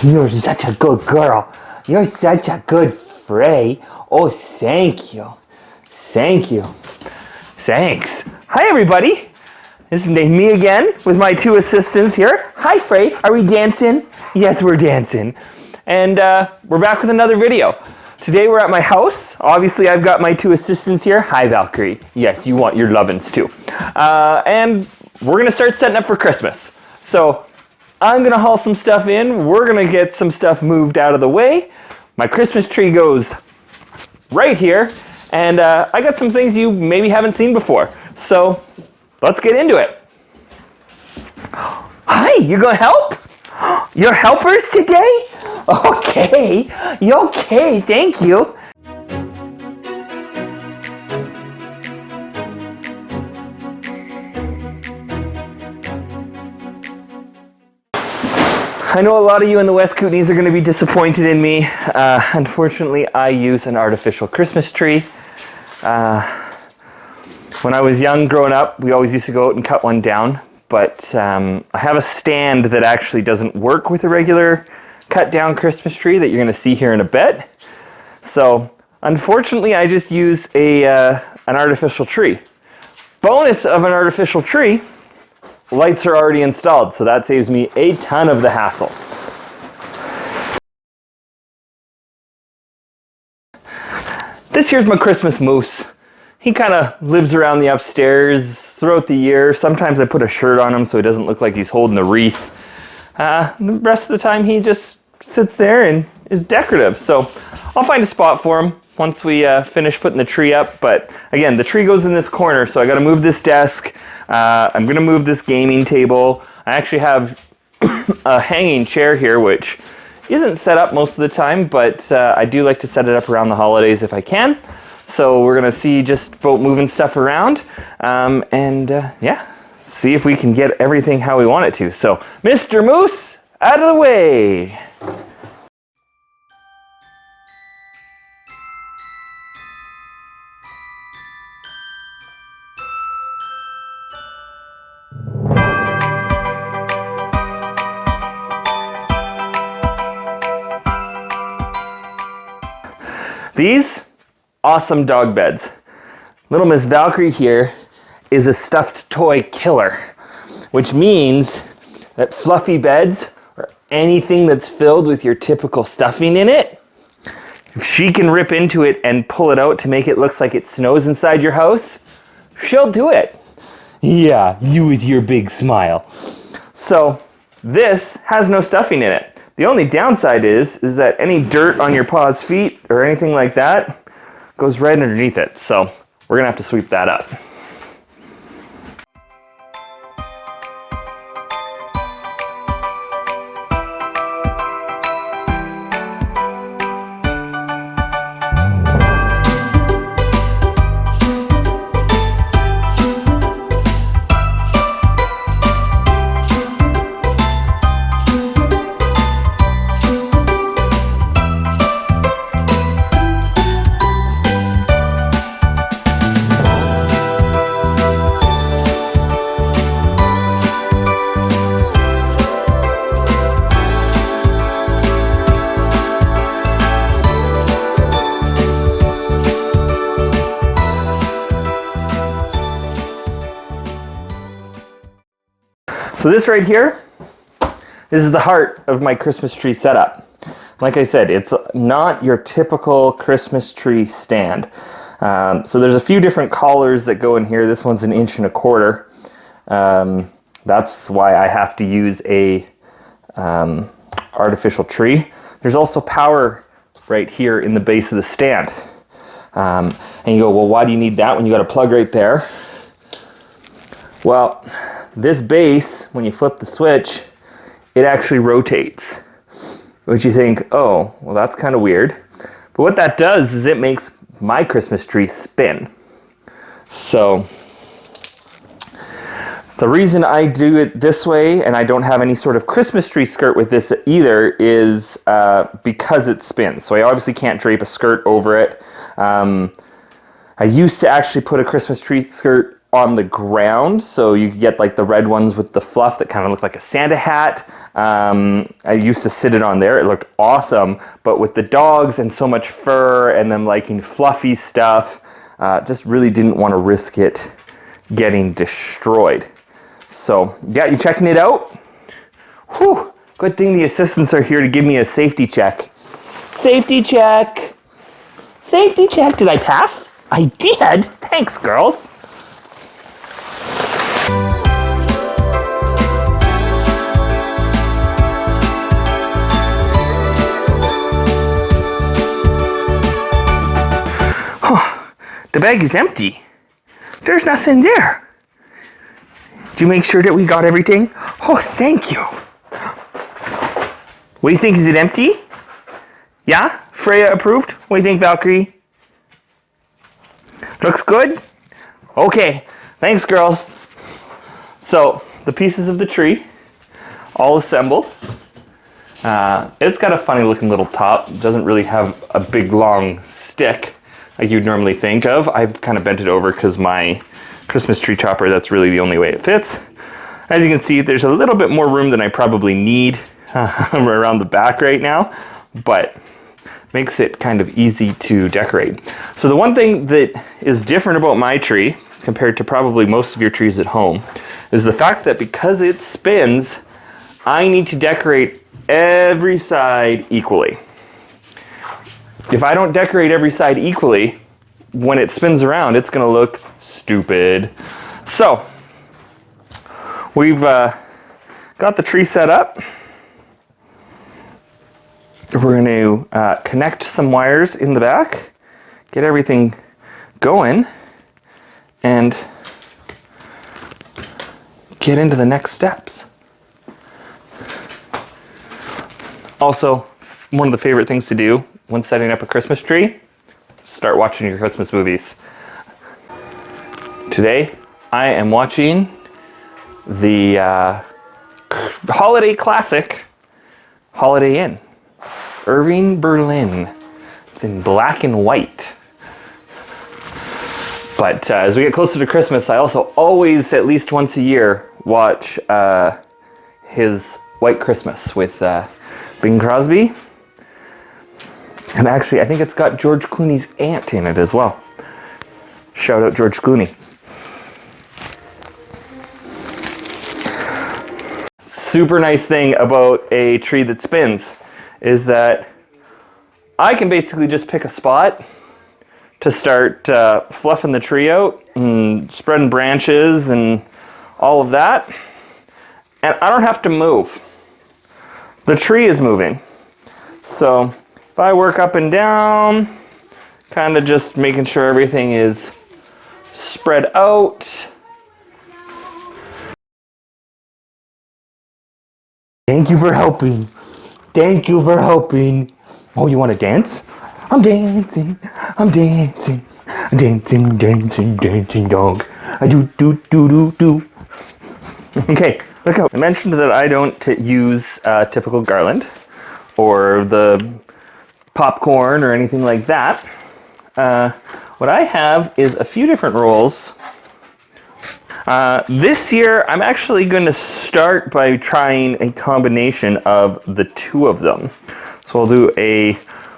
You're such a good girl. You're such a good Frey. Oh, thank you. Thank you. Thanks. Hi, everybody. This is me again with my two assistants here. Hi, Frey. Are we dancing? Yes, we're dancing. And we're back with another video. Today we're at my house. Obviously, I've got my two assistants here. Hi, Valkyrie. Yes, you want your lovin's too. And we're going to start setting up for Christmas. So I'm going to haul some stuff in. We're going to get some stuff moved out of the way. My Christmas tree goes right here. And I got some things you maybe haven't seen before. So let's get into it. Hi, you going to help? You're helpers today? Okay, okay, thank you. I know a lot of you in the West Kootenays are going to be disappointed in me. Unfortunately, I use an artificial Christmas tree. When I was young, growing up, we always used to go out and cut one down. But I have a stand that actually doesn't work with a regular cut down Christmas tree that you're going to see here in a bit. So unfortunately, I just use an artificial tree. Bonus of an artificial tree, lights are already installed, so that saves me a ton of the hassle. This here's my Christmas moose. He kind of lives around the upstairs throughout the year. Sometimes I put a shirt on him so he doesn't look like he's holding a wreath. The rest of the time he just sits there and is decorative. So I'll find a spot for him once we finish putting the tree up. But again, the tree goes in this corner, so I got to move this desk. I'm going to move this gaming table. I actually have a hanging chair here, which isn't set up most of the time, but I do like to set it up around the holidays if I can. So we're gonna see just about moving stuff around yeah, see if we can get everything how we want it to. So Mr. Moose, out of the way. These awesome dog beds. Little Miss Valkyrie here is a stuffed toy killer, which means that fluffy beds or anything that's filled with your typical stuffing in it, if she can rip into it and pull it out to make it look like it snows inside your house, she'll do it. Yeah, you with your big smile. So this has no stuffing in it. The only downside is that any dirt on your paws, feet, or anything like that goes right underneath it. So we're gonna have to sweep that up. So this right here, this is the heart of my Christmas tree setup. Like I said, it's not your typical Christmas tree stand. So there's a few different collars that go in here. This one's 1.25 inches. That's why I have to use a artificial tree. There's also power right here in the base of the stand. And you go, well, why do you need that when you got a plug right there? Well, this base, when you flip the switch, it actually rotates. Which you think, oh, well, that's kind of weird. But what that does is it makes my Christmas tree spin. So the reason I do it this way, and I don't have any sort of Christmas tree skirt with this either, is because it spins. So I obviously can't drape a skirt over it. I used to actually put a Christmas tree skirt on the ground, so you could get like the red ones with the fluff that kind of look like a Santa hat. I used to sit it on there. It looked awesome, but with the dogs and so much fur and them liking fluffy stuff, just really didn't want to risk it getting destroyed. So yeah, you checking it out? Whew, good thing the assistants are here to give me a safety check. Safety check. Safety check. Did I pass? I did. Thanks, girls. The bag is empty. There's nothing there. Did you make sure that we got everything? Oh, thank you. What do you think? Is it empty? Yeah? Freyja approved? What do you think, Valkyrie? Looks good? Okay. Thanks, girls. So, the pieces of the tree, all assembled. It's got a funny looking little top. It doesn't really have a big long stick like you'd normally think of. I've kind of bent it over because my Christmas tree topper, that's really the only way it fits. As you can see, there's a little bit more room than I probably need around the back right now, but makes it kind of easy to decorate. So the one thing that is different about my tree compared to probably most of your trees at home is the fact that because it spins, I need to decorate every side equally. If I don't decorate every side equally, when it spins around, it's gonna look stupid. So, we've got the tree set up. We're gonna connect some wires in the back, get everything going, and get into the next steps. Also, one of the favorite things to do when setting up a Christmas tree, start watching your Christmas movies. Today, I am watching the holiday classic, Holiday Inn. Irving Berlin. It's in black and white. But as we get closer to Christmas, I also always, at least once a year, watch his White Christmas with Bing Crosby. And actually, I think it's got George Clooney's aunt in it as well. Shout out George Clooney. Super nice thing about a tree that spins is that I can basically just pick a spot to start fluffing the tree out and spreading branches and all of that. And I don't have to move. The tree is moving. So if I work up and down, kind of just making sure everything is spread out. Thank you for helping. Thank you for helping. Oh, you want to dance? I'm dancing. I'm dancing. I'm dancing, dancing, dancing dog. I do, do, do, do, do. Okay, look out. I mentioned that I don't use typical garland or the popcorn or anything like that. What I have is a few different rolls. This year, I'm actually going to start by trying a combination of the two of them. So I'll do a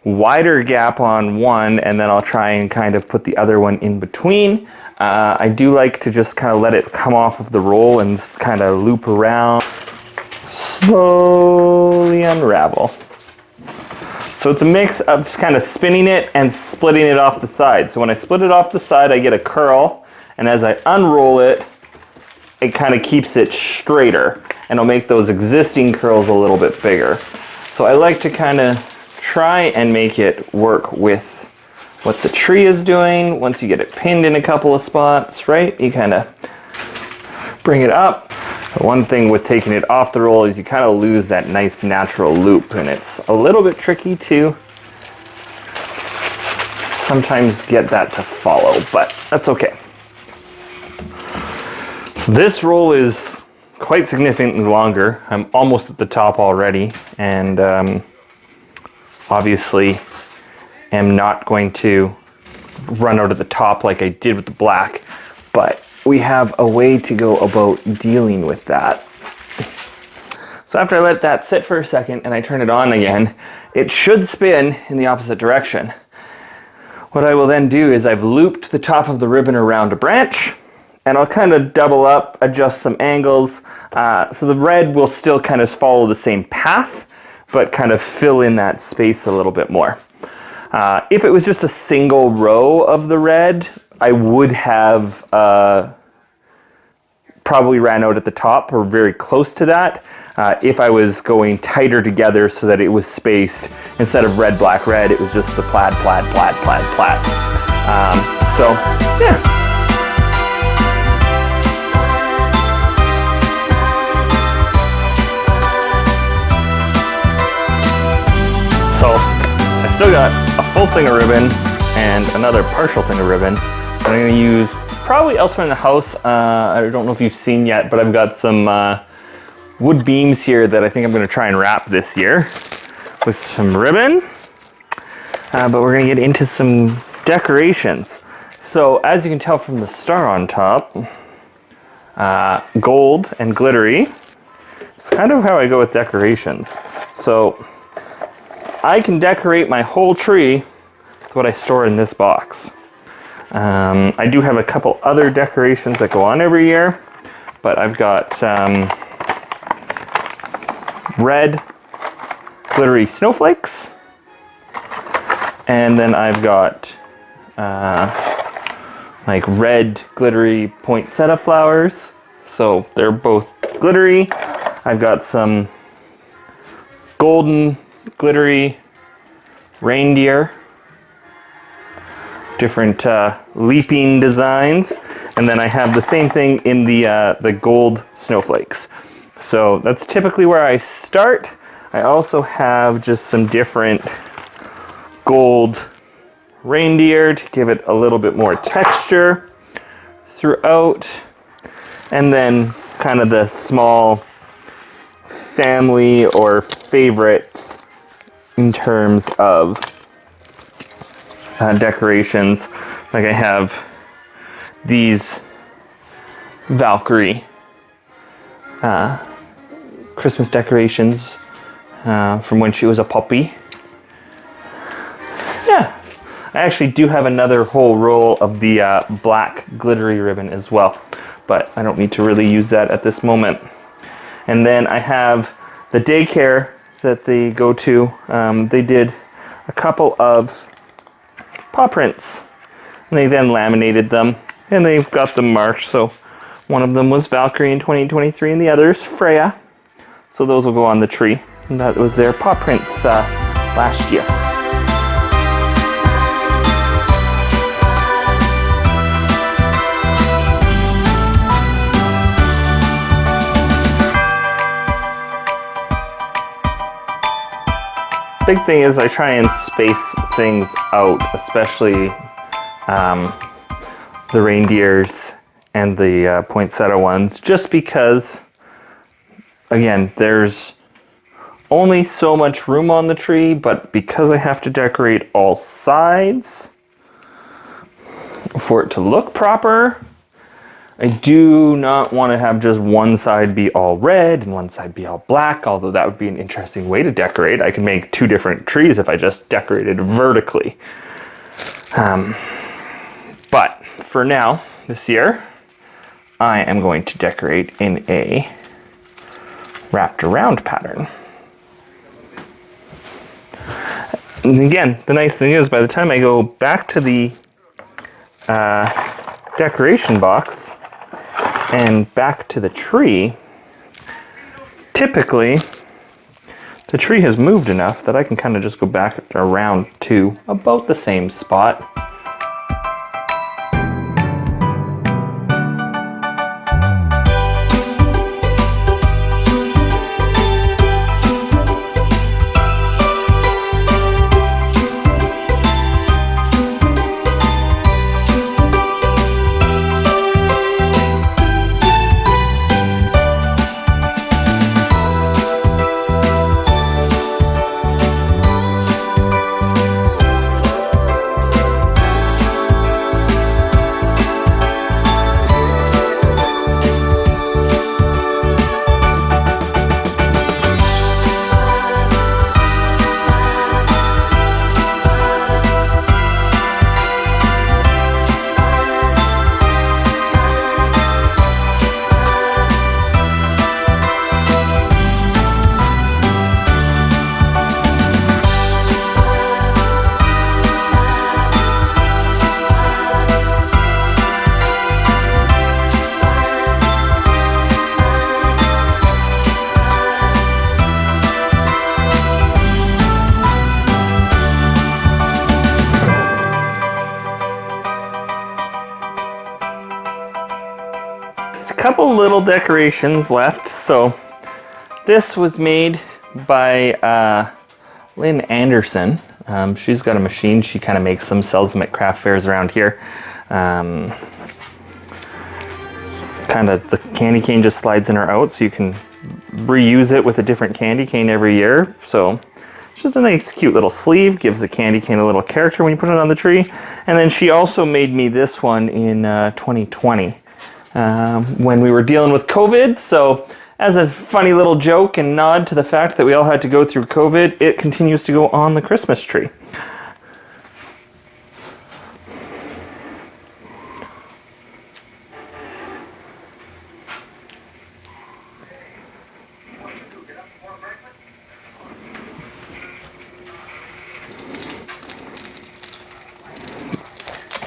wider gap on one, and then I'll try and kind of put the other one in between. I do like to just kind of let it come off of the roll and kind of loop around. Slowly unravel. So it's a mix of kind of spinning it and splitting it off the side. So when I split it off the side, I get a curl. And as I unroll it, it kind of keeps it straighter. And it'll make those existing curls a little bit bigger. So I like to kind of try and make it work with what the tree is doing. Once you get it pinned in a couple of spots, right? You kind of bring it up. One thing with taking it off the roll is you kind of lose that nice natural loop, and it's a little bit tricky to sometimes get that to follow, but that's okay. So this roll is quite significantly longer. I'm almost at the top already, and obviously am not going to run out of the top like I did with the black, but we have a way to go about dealing with that. So after I let that sit for a second and I turn it on again, it should spin in the opposite direction. What I will then do is I've looped the top of the ribbon around a branch, and I'll kind of double up, adjust some angles, so the red will still kind of follow the same path, but kind of fill in that space a little bit more. If it was just a single row of the red, I would have probably ran out at the top or very close to that if I was going tighter together so that it was spaced. Instead of red, black, red, it was just the plaid, plaid, plaid, plaid, plaid. So, yeah. So, I still got a full thing of ribbon and another partial thing of ribbon. I'm going to use probably elsewhere in the house. I don't know if you've seen yet, but I've got some wood beams here that I think I'm going to try and wrap this year with some ribbon. But we're going to get into some decorations. So as you can tell from the star on top, gold and glittery. It's kind of how I go with decorations. So I can decorate my whole tree with what I store in this box. I do have a couple other decorations that go on every year, but I've got red glittery snowflakes, and then I've got like red glittery poinsettia flowers, so they're both glittery. I've got some golden glittery reindeer, different leaping designs, and then I have the same thing in the gold snowflakes. So that's typically where I start. I also have just some different gold reindeer to give it a little bit more texture throughout, and then kind of the small family or favorites in terms of decorations. Like I have these Valkyrie Christmas decorations from when she was a puppy. Yeah, I actually do have another whole roll of the black glittery ribbon as well, but I don't need to really use that at this moment. And then I have the daycare that they go to. They did a couple of paw prints, and they then laminated them, and they've got them marked. So one of them was Valkyrie in 2023, and the other is Freyja. So those will go on the tree, and that was their paw prints last year. Big thing is I try and space things out, especially the reindeers and the poinsettia ones, just because, again, there's only so much room on the tree, but because I have to decorate all sides for it to look proper, I do not want to have just one side be all red and one side be all black, although that would be an interesting way to decorate. I can make two different trees if I just decorated vertically. But for now, this year, I am going to decorate in a wrapped around pattern. And again, the nice thing is by the time I go back to the decoration box and back to the tree, typically the tree has moved enough that I can kind of just go back around to about the same spot. little decorations left. So this was made by Lynn Anderson. She's got a machine. She kind of makes them, sells them at craft fairs around here. Kind of the candy cane just slides in or out, so you can reuse it with a different candy cane every year. So it's just a nice cute little sleeve, gives the candy cane a little character when you put it on the tree. And then she also made me this one in 2020 when we were dealing with COVID. So as a funny little joke and nod to the fact that we all had to go through COVID, it continues to go on the Christmas tree.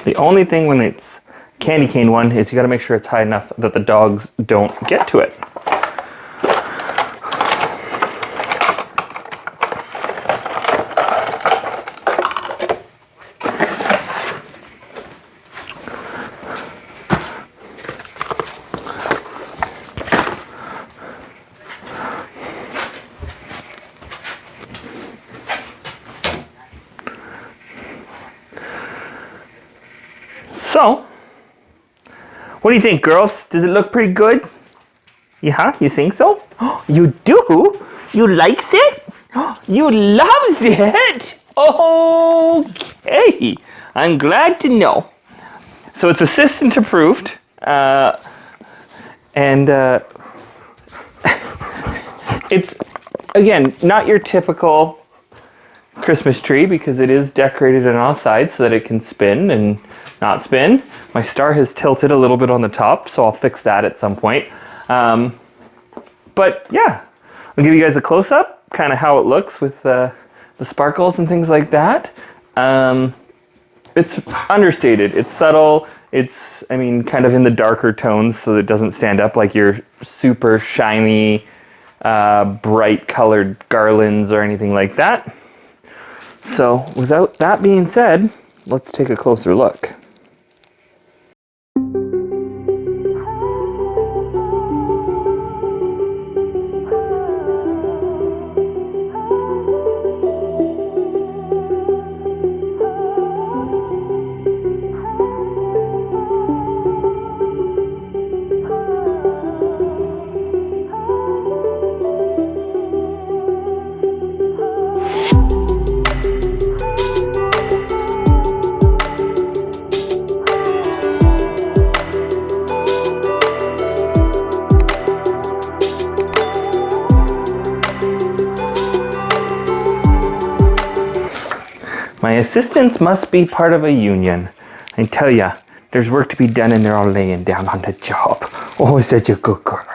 The only thing when it's candy cane one is you got to make sure it's high enough that the dogs don't get to it. So, what do you think, girls? Does it look pretty good? Yeah, you think so? You do? You likes it? You loves it? Okay, I'm glad to know. So it's assistant approved, and it's, again, not your typical Christmas tree because it is decorated on all sides so that it can spin and not spin. My star has tilted a little bit on the top, so I'll fix that at some point. But yeah, I'll give you guys a close-up, kind of how it looks with the sparkles and things like that. It's understated, it's subtle, it's, I mean, kind of in the darker tones so it doesn't stand up like your super shiny, bright colored garlands or anything like that. So without that being said, let's take a closer look. My assistants must be part of a union. I tell ya, there's work to be done and they're all laying down on the job. Oh, such a good girl.